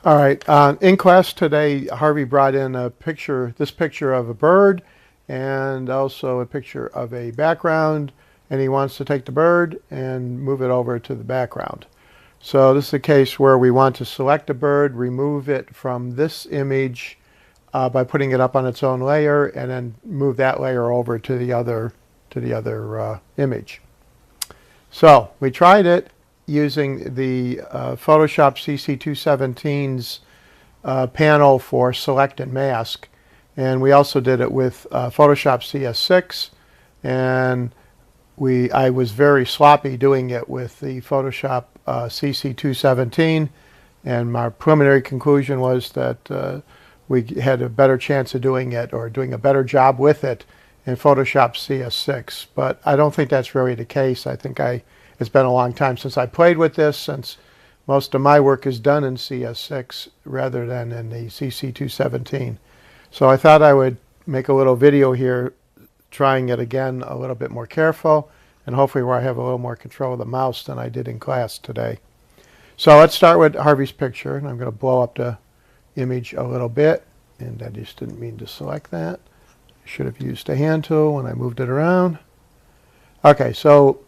All right. In class today, Harvey brought in this picture of a bird, and also a picture of a background, and he wants to take the bird and move it over to the background. So this is a case where we want to select a bird, remove it from this image by putting it up on its own layer, and then move that layer over to the other image. So we tried it using the Photoshop CC217's panel for Select and Mask, and we also did it with Photoshop CS6, and I was very sloppy doing it with the Photoshop CC217, and my preliminary conclusion was that we had a better chance of doing it, or doing a better job with it, in Photoshop CS6. But I don't think that's really the case. I think it's been a long time since I played with this, since most of my work is done in CS6 rather than in the CC217. So I thought I would make a little video here trying it again, a little bit more careful, and hopefully where I have a little more control of the mouse than I did in class today. So let's start with Harvey's picture, and I'm going to blow up the image a little bit, and I just didn't mean to select that. I should have used the hand tool when I moved it around. Okay, so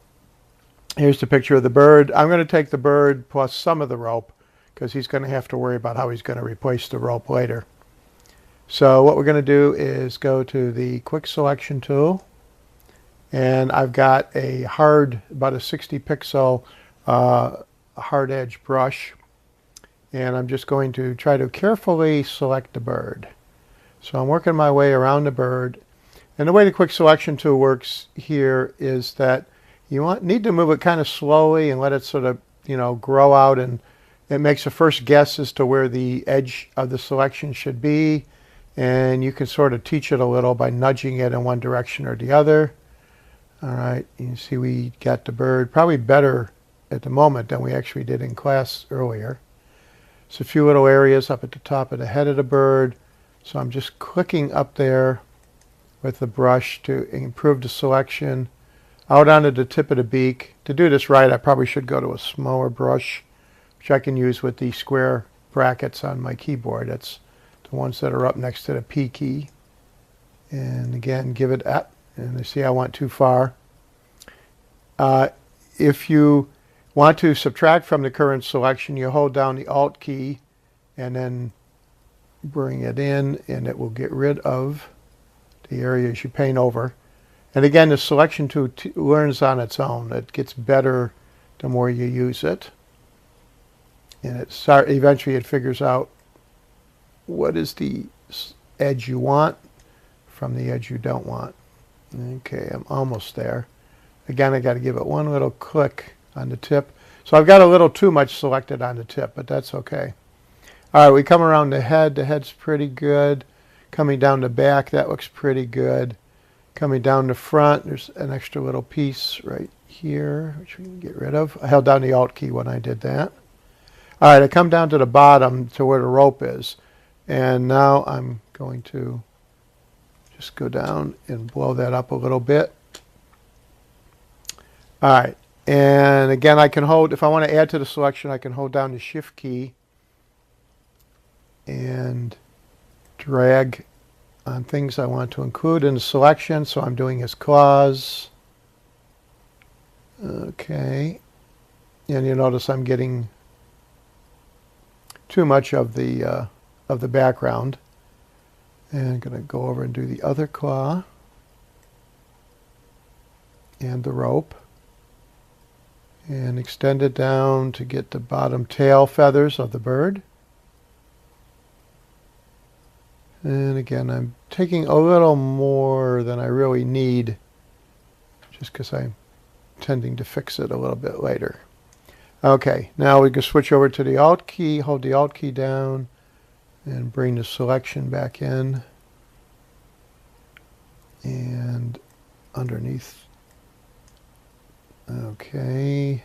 here's the picture of the bird. I'm going to take the bird plus some of the rope, because he's going to have to worry about how he's going to replace the rope later. So what we're going to do is go to the quick selection tool, and I've got about a 60 pixel hard edge brush, and I'm just going to try to carefully select the bird. So I'm working my way around the bird, and the way the quick selection tool works here is that you need to move it kind of slowly and let it sort of, grow out, and it makes a first guess as to where the edge of the selection should be, and you can sort of teach it a little by nudging it in one direction or the other. All right, you see we got the bird probably better at the moment than we actually did in class earlier. There's a few little areas up at the top of the head of the bird, so I'm just clicking up there with the brush to improve the selection. Out onto the tip of the beak. To do this right, I probably should go to a smaller brush, which I can use with the square brackets on my keyboard. That's the ones that are up next to the P key. And again, give it up. And you see I went too far. If you want to subtract from the current selection, you hold down the Alt key and then bring it in, and it will get rid of the areas you paint over. And again, the selection tool learns on its own. It gets better the more you use it. And eventually it figures out what is the edge you want from the edge you don't want. Okay, I'm almost there. Again, I got to give it one little click on the tip. So I've got a little too much selected on the tip, but that's okay. All right, we come around the head. The head's pretty good. Coming down the back, that looks pretty good. Coming down the front, there's an extra little piece right here, which we can get rid of. I held down the Alt key when I did that. All right, I come down to the bottom to where the rope is. And now I'm going to just go down and blow that up a little bit. All right, and again, I can hold, if I want to add to the selection, I can hold down the Shift key and drag on things I want to include in the selection. So I'm doing his claws. Okay. And you notice I'm getting too much of the background. And I'm going to go over and do the other claw and the rope. And extend it down to get the bottom tail feathers of the bird. And again, I'm taking a little more than I really need, just because I'm tending to fix it a little bit later. Okay, now we can switch over to the Alt key, hold the Alt key down, and bring the selection back in. And underneath. Okay.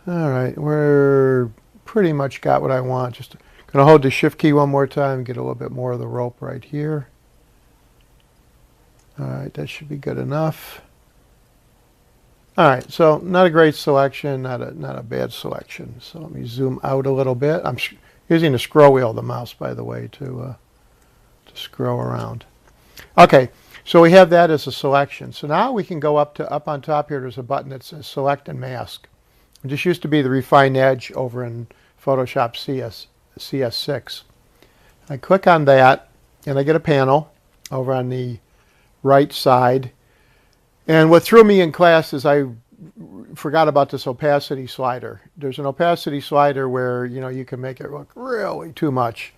All right, we're pretty much got what I want. Just going to hold the Shift key one more time, get a little bit more of the rope right here. All right, that should be good enough. All right, so not a great selection, not a bad selection. So let me zoom out a little bit. I'm using the scroll wheel of the mouse, by the way, to scroll around. Okay, so we have that as a selection. So now we can go up on top here. There's a button that says Select and Mask. It just used to be the Refine Edge over in Photoshop CS6. I click on that, and I get a panel over on the right side. And what threw me in class is I forgot about this opacity slider. There's an opacity slider where you can make it look really too much,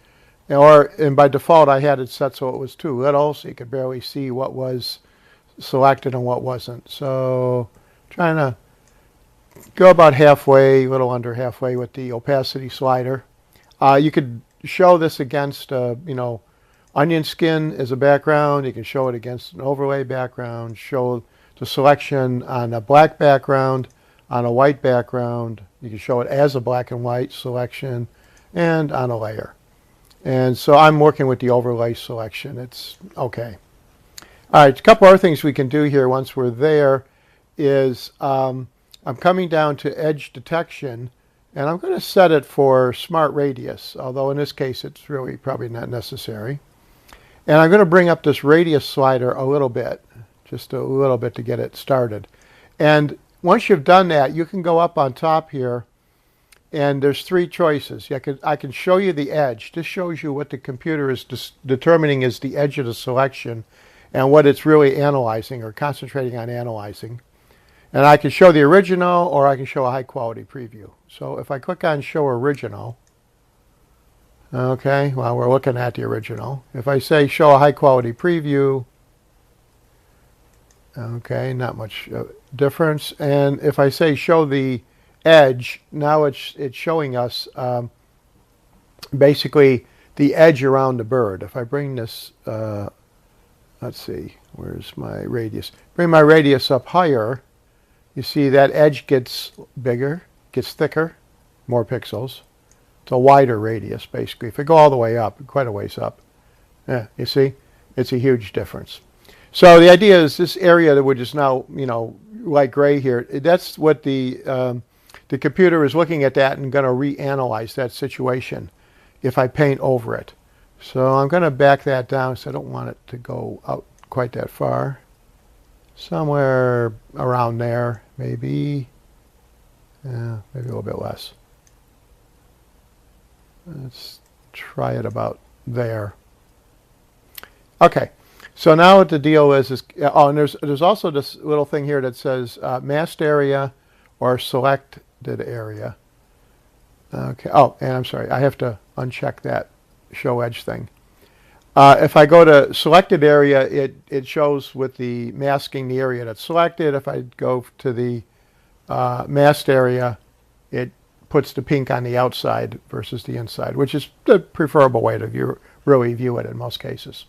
and by default I had it set so it was too little, so you could barely see what was selected and what wasn't. So trying to go about halfway, a little under halfway with the opacity slider. You could show this against onion skin as a background. You can show it against an overlay background, show the selection on a black background, on a white background. You can show it as a black and white selection, and on a layer. And so I'm working with the overlay selection. It's okay. All right, a couple other things we can do here once we're there is I'm coming down to edge detection, and I'm going to set it for smart radius, although in this case it's really probably not necessary. And I'm going to bring up this radius slider a little bit, just a little bit to get it started. And once you've done that, you can go up on top here, and there's three choices. I can show you the edge. This shows you what the computer is determining is the edge of the selection and what it's really analyzing or concentrating on analyzing. And I can show the original, or I can show a high quality preview. So if I click on Show Original, okay, well, we're looking at the original. If I say Show a high quality preview, okay, not much difference. And if I say Show the edge, now it's showing us basically the edge around the bird. If I bring this, let's see, where's my radius? Bring my radius up higher. You see that edge gets bigger, gets thicker, more pixels. It's a wider radius, basically. If I go all the way up, quite a ways up, yeah, you see, it's a huge difference. So the idea is this area that which is now, light gray here, that's what the computer is looking at that and going to reanalyze that situation if I paint over it. So I'm going to back that down, so I don't want it to go out quite that far. Somewhere around there, maybe. Maybe a little bit less. Let's try it about there. Okay, so now what the deal is oh, and there's also this little thing here that says masked area or selected area. Okay, oh, and I'm sorry, I have to uncheck that show edge thing. If I go to selected area, it shows with the masking the area that's selected. If I go to the masked area, it puts the pink on the outside versus the inside, which is the preferable way to really view it in most cases.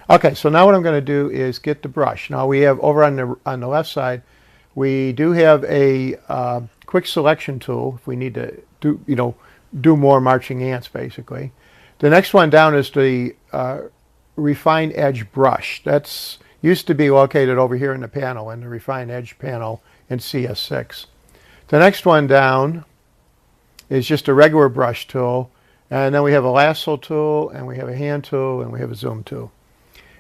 Okay, so now what I'm going to do is get the brush. Now we have over on the left side, we do have a quick selection tool if we need to do more marching ants, basically. The next one down is the Refine Edge brush. That's used to be located over here in the panel, in the Refine Edge panel in CS6. The next one down is just a regular brush tool, and then we have a lasso tool, and we have a hand tool, and we have a zoom tool.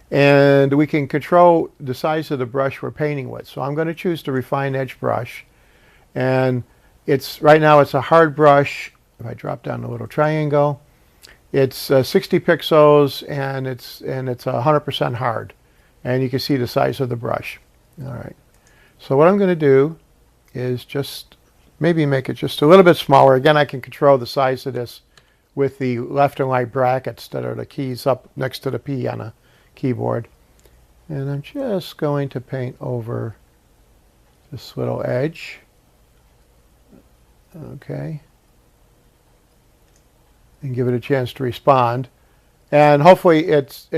And we can control the size of the brush we're painting with. So I'm going to choose the Refine Edge brush, and right now it's a hard brush. If I drop down the little triangle, it's 60 pixels, and it's 100% hard, and you can see the size of the brush. All right. So what I'm going to do is just maybe make it just a little bit smaller. Again, I can control the size of this with the left and right brackets that are the keys up next to the P on a keyboard. And I'm just going to paint over this little edge. Okay. And give it a chance to respond. And hopefully it's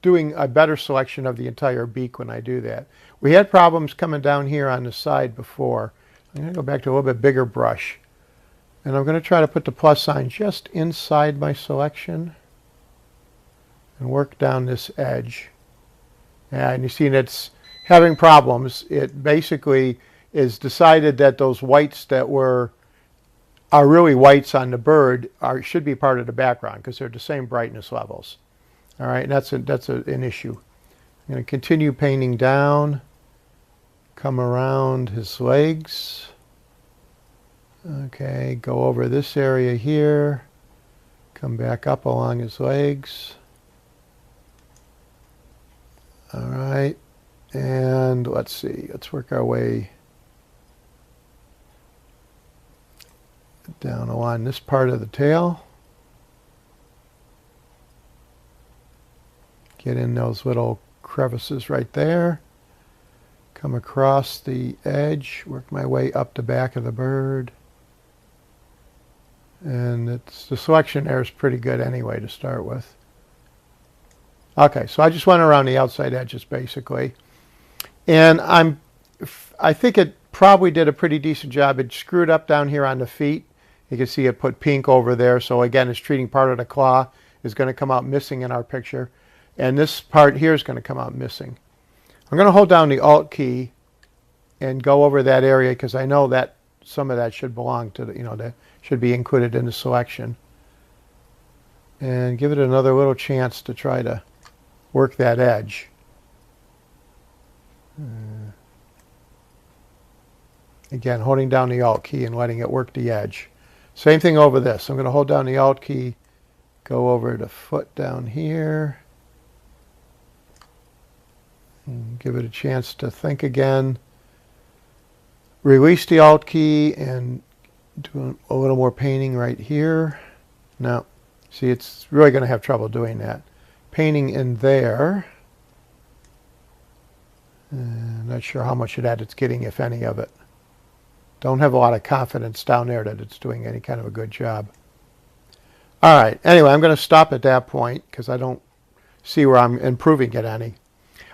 doing a better selection of the entire beak when I do that. We had problems coming down here on the side before. I'm going to go back to a little bit bigger brush. And I'm going to try to put the plus sign just inside my selection and work down this edge. And you see it's having problems. It basically, is decided that those whites that are really whites on the bird should be part of the background because they're the same brightness levels. All right, and that's an issue. I'm going to continue painting down, come around his legs. Okay, go over this area here, come back up along his legs. All right, and let's see, let's work our way down along this part of the tail. Get in those little crevices right there. Come across the edge, work my way up the back of the bird. And the selection there is pretty good anyway to start with. Okay, so I just went around the outside edges basically. And I think it probably did a pretty decent job. It screwed up down here on the feet. You can see it put pink over there. So again, it's treating part of the claw is going to come out missing in our picture. And this part here is going to come out missing. I'm going to hold down the Alt key and go over that area because I know that some of that should belong to that should be included in the selection. And give it another little chance to try to work that edge. Again, holding down the Alt key and letting it work the edge. Same thing over this. I'm going to hold down the Alt key, go over the foot down here. And give it a chance to think again. Release the Alt key and do a little more painting right here. Now, see, it's really going to have trouble doing that. Painting in there. Not sure how much of that it's getting, if any of it. Don't have a lot of confidence down there that it's doing any kind of a good job. All right, anyway, I'm going to stop at that point because I don't see where I'm improving it any.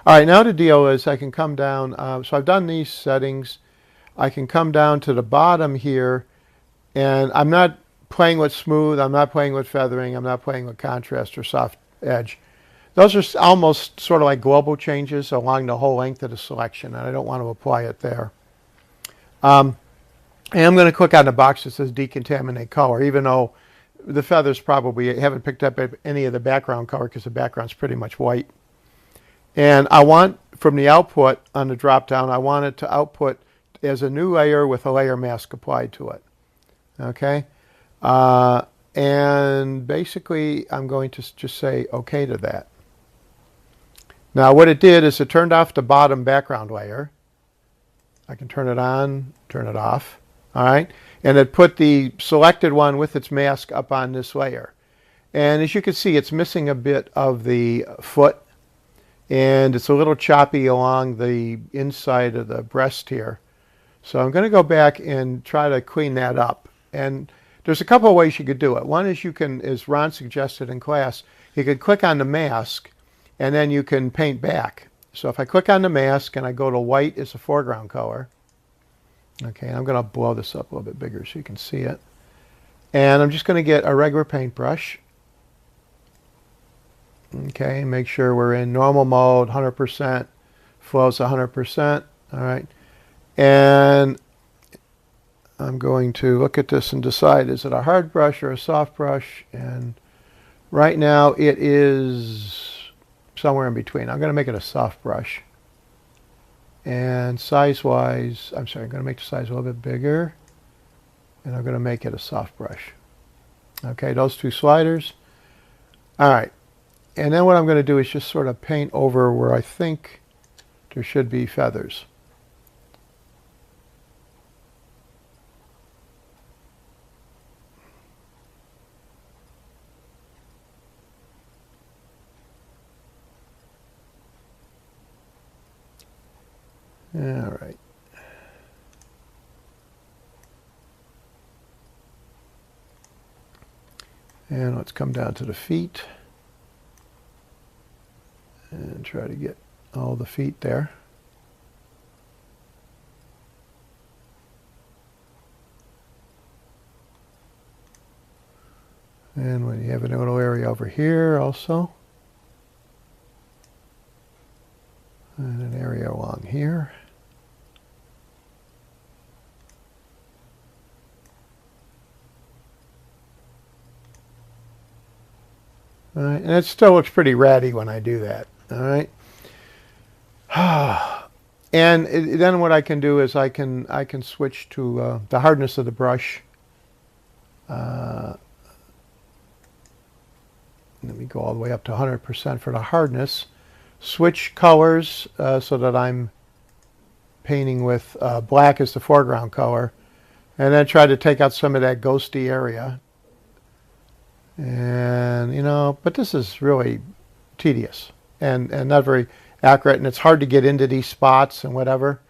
All right, now the deal is I can come down. So I've done these settings. I can come down to the bottom here, and I'm not playing with smooth. I'm not playing with feathering. I'm not playing with contrast or soft edge. Those are almost sort of like global changes along the whole length of the selection, and I don't want to apply it there. And I'm going to click on the box that says Decontaminate Color, even though the feathers probably haven't picked up any of the background color because the background's pretty much white. And I want, from the output on the drop-down, I want it to output as a new layer with a layer mask applied to it. Okay? And basically, I'm going to just say OK to that. Now, what it did is it turned off the bottom background layer. I can turn it on, turn it off. All right? And it put the selected one with its mask up on this layer. And as you can see, it's missing a bit of the foot. And it's a little choppy along the inside of the breast here. So I'm going to go back and try to clean that up. And there's a couple of ways you could do it. One is you can, as Ron suggested in class, you could click on the mask and then you can paint back. So if I click on the mask and I go to white as a foreground color, okay, I'm going to blow this up a little bit bigger so you can see it. And I'm just going to get a regular paintbrush. Okay, make sure we're in normal mode, 100%, flows 100%, all right. And I'm going to look at this and decide, is it a hard brush or a soft brush? And right now it is somewhere in between. I'm going to make it a soft brush. And size-wise, I'm sorry, I'm going to make the size a little bit bigger. And I'm going to make it a soft brush. Okay, those two sliders. All right. And then what I'm going to do is just sort of paint over where I think there should be feathers. All right. And let's come down to the feet. And try to get all the feet there. And when you have a little area over here also. And an area along here. All right, and it still looks pretty ratty when I do that. All right. And then what I can do is I can switch to the hardness of the brush. Let me go all the way up to 100% for the hardness. Switch colors so that I'm painting with black as the foreground color. And then try to take out some of that ghosty area. And, you know, but this is really tedious and not very accurate. And it's hard to get into these spots and whatever.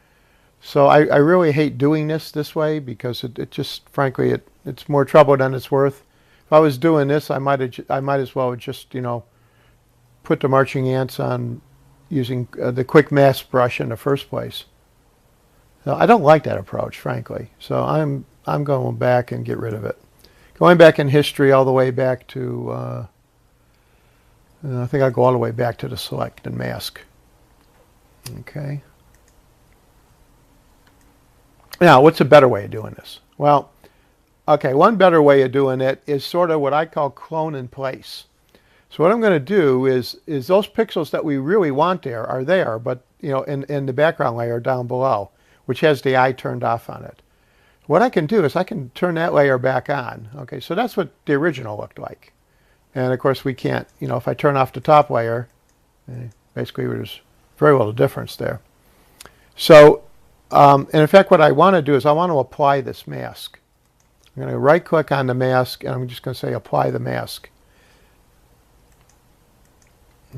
So I really hate doing this way because it just, frankly, it's more trouble than it's worth. If I was doing this, I might as well just, you know, put the marching ants on using the quick mask brush in the first place. So I don't like that approach, frankly. So I'm going back and get rid of it. Going back in history all the way back to, I think I'll go all the way back to the SelectAndMask. Okay. Now, what's a better way of doing this? Well, okay, one better way of doing it is sort of what I call clone in place. So what I'm going to do is those pixels that we really want there are there, but you know, in the background layer down below, which has the eye turned off on it. What I can do is I can turn that layer back on. Okay, so that's what the original looked like. And of course we can't, you know, if I turn off the top layer, basically there's very little difference there. So, and in fact what I want to do is I want to apply this mask. I'm going to right click on the mask and I'm just going to say apply the mask.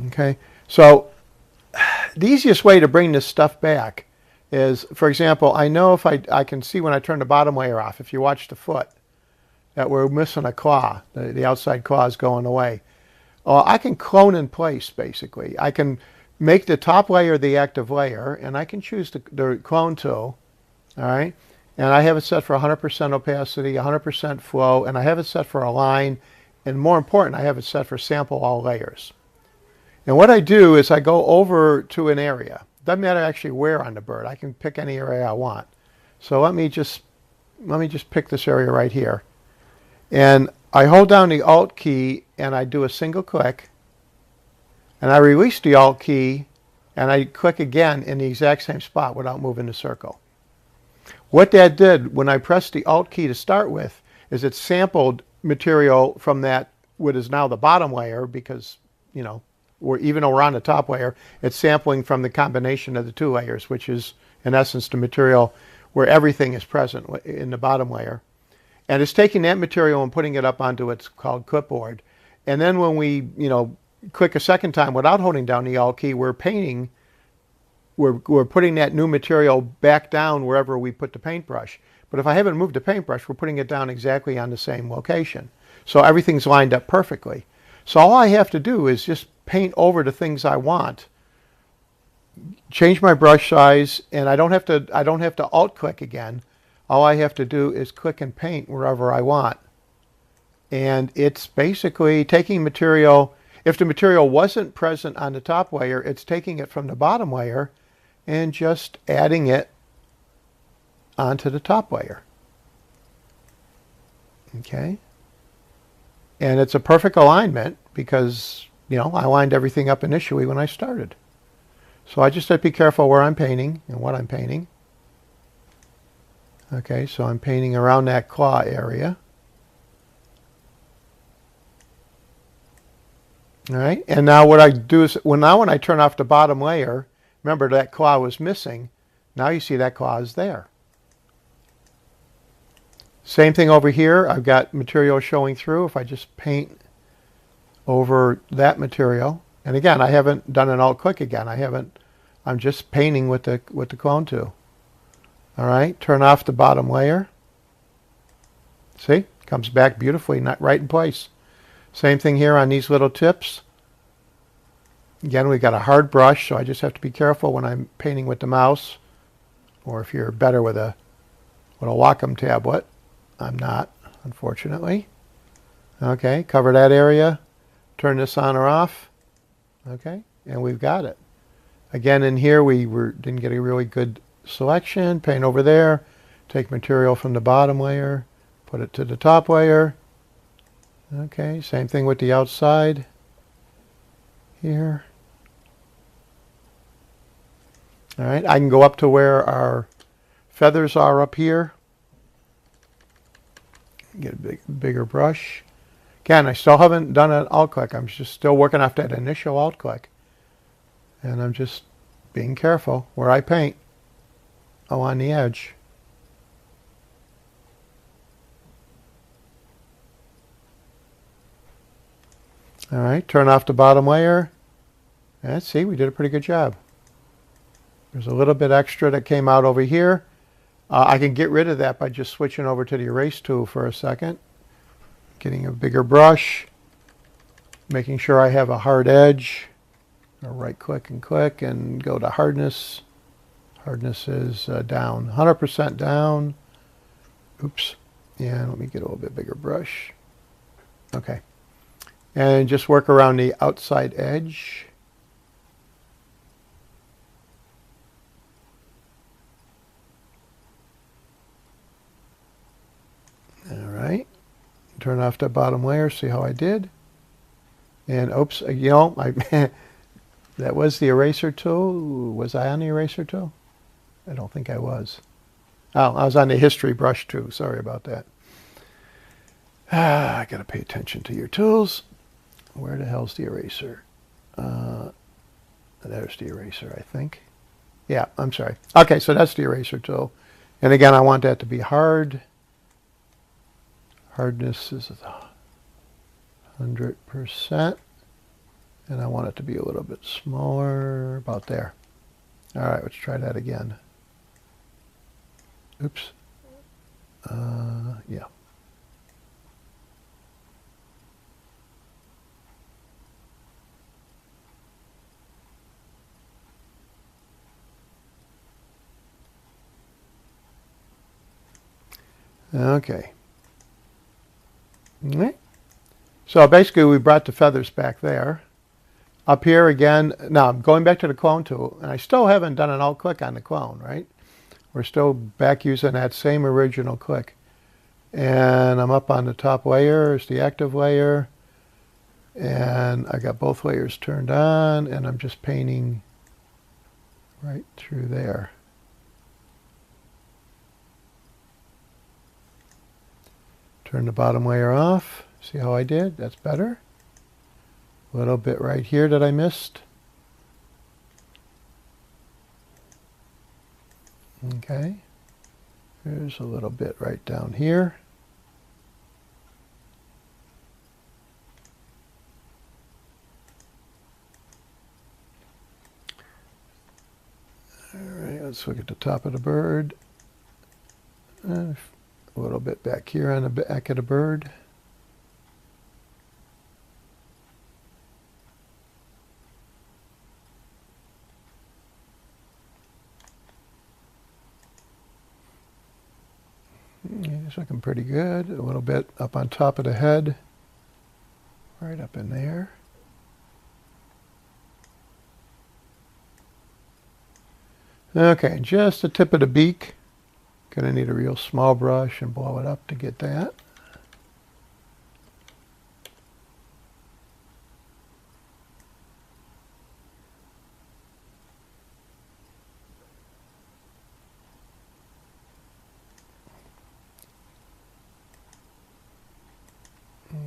Okay, so the easiest way to bring this stuff back is, for example, I know if I can see when I turn the bottom layer off, if you watch the foot, that we're missing a claw. The outside claw is going away. I can clone in place, basically. I can make the top layer the active layer, and I can choose the clone tool, all right? And I have it set for 100% opacity, 100% flow, and I have it set for align, and more important, I have it set for sample all layers. And what I do is I go over to an area. Doesn't matter actually where on the bird. I can pick any area I want. So let me just pick this area right here. And I hold down the Alt key and I do a single click. And I release the Alt key and I click again in the exact same spot without moving the circle. What that did when I pressed the Alt key to start with is it sampled material from that what is now the bottom layer because, you know, or even though we're on the top layer, it's sampling from the combination of the two layers, which is in essence the material where everything is present in the bottom layer. And it's taking that material and putting it up onto what's called clipboard. And then when we, you know, click a second time without holding down the Alt key, we're painting, we're putting that new material back down wherever we put the paintbrush. But if I haven't moved the paintbrush, we're putting it down exactly on the same location. So everything's lined up perfectly. So all I have to do is just paint over the things I want, change my brush size, and I don't have to alt click again. All I have to do is click and paint wherever I want. And it's basically taking material, if the material wasn't present on the top layer, it's taking it from the bottom layer and just adding it onto the top layer. Okay. And it's a perfect alignment because, you know, I lined everything up initially when I started. So I just have to be careful where I'm painting and what I'm painting. Okay, so I'm painting around that claw area. All right, and now what I do is, when I turn off the bottom layer, remember that claw was missing. Now you see that claw is there. Same thing over here. I've got material showing through. If I just paint over that material, and again, I haven't done an alt click again. I'm just painting with the clone tool. All right, turn off the bottom layer. See, comes back beautifully, not right in place. Same thing here on these little tips. Again, we've got a hard brush, so I just have to be careful when I'm painting with the mouse, or if you're better with a Wacom tablet. I'm not, unfortunately. Okay, cover that area. Turn this on or off. Okay, and we've got it. Again, in here we didn't get a really good selection. Paint over there. Take material from the bottom layer. Put it to the top layer. Okay, same thing with the outside. here. All right, I can go up to where our feathers are up here. Get a bigger brush. Again, I still haven't done an alt click. I'm just still working off that initial alt click. And I'm just being careful where I paint. Oh, on the edge. All right, turn off the bottom layer. And see, we did a pretty good job. There's a little bit extra that came out over here. I can get rid of that by just switching over to the erase tool for a second. Getting a bigger brush. Making sure I have a hard edge. I'll right click and go to hardness. Hardness is down, 100% down. Oops. Yeah, let me get a little bit bigger brush. Okay. And just work around the outside edge. All right. Turn off the bottom layer, see how I did. And oops, you know, that was the eraser tool. Was I on the eraser tool? I don't think I was. Oh, I was on the history brush too. Sorry about that. I got to pay attention to your tools. Where the hell's the eraser? There's the eraser, I think. Yeah, I'm sorry. Okay, so that's the eraser tool. And again, I want that to be hard. Hardness is 100%. And I want it to be a little bit smaller, about there. All right, let's try that again. Oops. Yeah. Okay. All right. So basically we brought the feathers back there. Up here again, now I'm going back to the clone tool, and I still haven't done an alt click on the clone, right? We're still back using that same original click. And I'm up on the top layer, it's the active layer. And I got both layers turned on, and I'm just painting right through there. Turn the bottom layer off. See how I did? That's better. A little bit right here that I missed. Okay. There's a little bit right down here. All right, let's look at the top of the bird. A little bit back here on the back of the bird. It's looking pretty good. A little bit up on top of the head. Right up in there. Okay, just the tip of the beak. Gonna need a real small brush and blow it up to get that.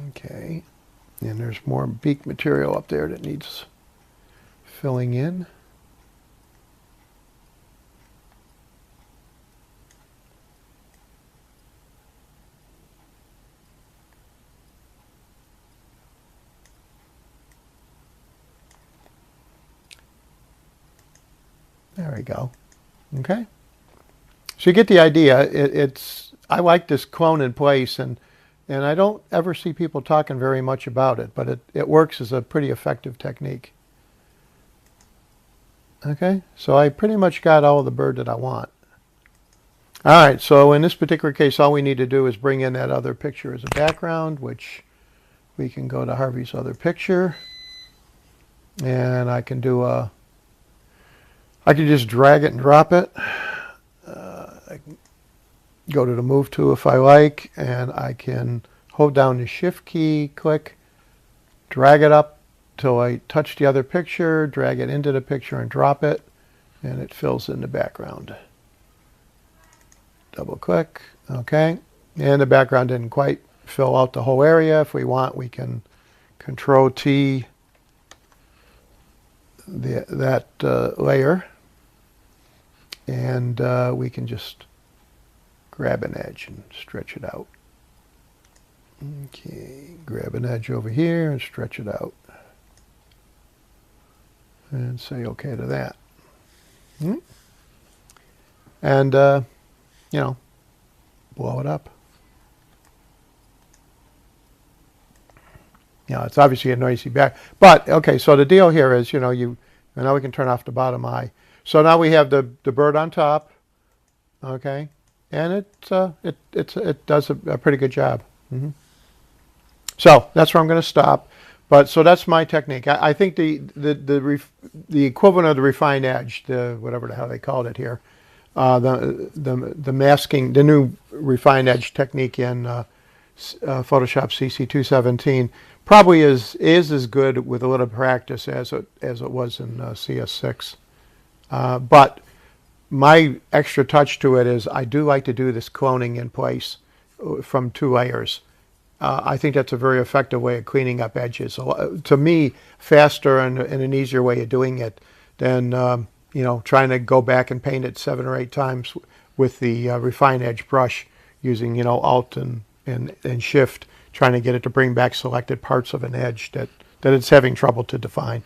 Okay, and there's more beak material up there that needs filling in. There we go. Okay. So you get the idea. I like this clone in place, and I don't ever see people talking very much about it, but it works as a pretty effective technique. Okay, so I pretty much got all of the bird that I want. All right, so in this particular case, all we need to do is bring in that other picture as a background, which we can go to Harvey's other picture, and I can do I can just drag it and drop it. I can go to the move tool if I like, and I can hold down the shift key, click, drag it up till I touch the other picture, drag it into the picture and drop it, and it fills in the background. Double click, okay. And the background didn't quite fill out the whole area. If we want, we can Control T that layer, and we can just grab an edge and stretch it out. Okay, grab an edge over here and stretch it out. And say okay to that. And, you know, blow it up. You know, it's obviously a noisy back. But, okay, so the deal here is, you know, and now we can turn off the bottom eye. So now we have the bird on top, okay, and it does a pretty good job. So that's where I'm going to stop. But so that's my technique. I think the equivalent of the refined edge, whatever the hell they called it here, the masking, the new refined edge technique in Photoshop CC 217 probably is as good with a little practice as it was in CS6. But my extra touch to it is I do like to do this cloning in place from 2 layers. I think that's a very effective way of cleaning up edges. To me, faster and an easier way of doing it than you know, trying to go back and paint it 7 or 8 times with the refine edge brush using, you know, Alt and Shift, trying to get it to bring back selected parts of an edge that it's having trouble to define.